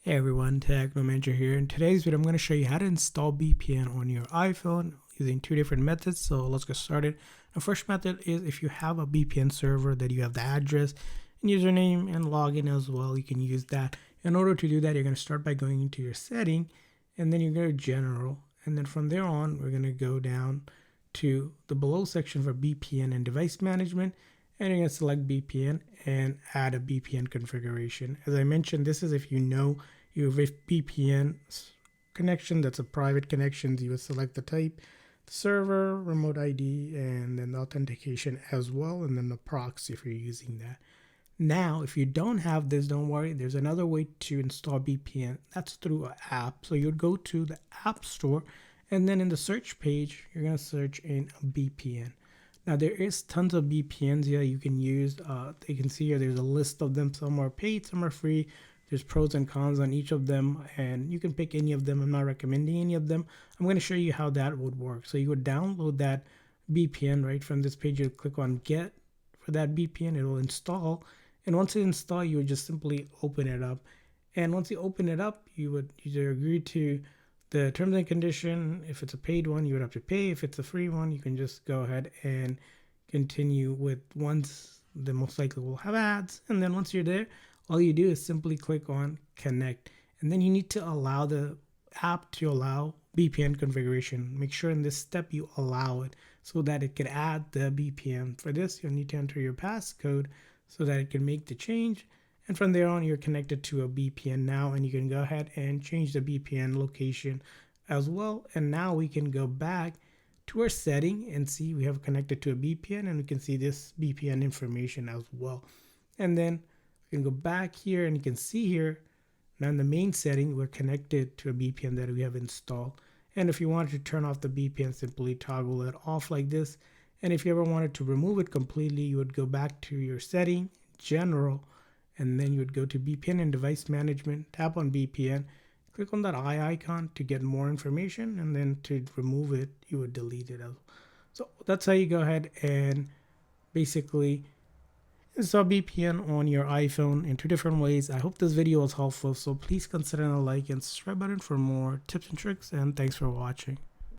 Hey everyone, Techno Manager here. In today's video, I'm going to show you how to install VPN on your iPhone using two different methods. So let's get started. The first method is if you have a VPN server that you have the address and username and login as well, you can use that. In order to do that, you're going to start by going into your setting and then you're going to general. And then from there on, we're going to go down to the below section for VPN and device management. And you're going to select VPN and add a VPN configuration. As I mentioned, this is if you know you have a VPN connection that's a private connection. You would select the type, the server, remote ID, and then the authentication as well, and then the proxy if you're using that. Now, if you don't have this, don't worry. There's another way to install VPN. That's through an app. So you'd go to the App Store, and then in the search page, you're going to search in a VPN. Now there is tons of VPNs here you can use. You can see here there's a list of them. Some are paid, some are free. There's pros and cons on each of them, and you can pick any of them. I'm not recommending any of them. I'm going to show you how that would work. So you would download that VPN right from this page. You click on Get for that VPN. It will install, and once it installs, you would just simply open it up. And once you open it up, you would either agree to the terms and condition. If it's a paid one, you would have to pay. If it's a free one, you can just go ahead and continue with ones. Then most likely will have ads. And then once you're there, all you do is simply click on connect. And then you need to allow the app to allow VPN configuration. Make sure in this step you allow it so that it can add the VPN. For this, you'll need to enter your passcode so that it can make the change. And from there on, you're connected to a VPN now, and you can go ahead and change the VPN location as well. And now we can go back to our setting and see we have connected to a VPN, and we can see this VPN information as well. And then we can go back here, and you can see here now in the main setting, we're connected to a VPN that we have installed. And if you wanted to turn off the VPN, simply toggle it off like this. And if you ever wanted to remove it completely, you would go back to your setting, general, and then you would go to VPN and device management, tap on VPN, click on that eye icon to get more information, and then to remove it, you would delete it. So that's how you go ahead and basically install VPN on your iPhone in two different ways. I hope this video was helpful, so please consider a like and subscribe button for more tips and tricks, and thanks for watching.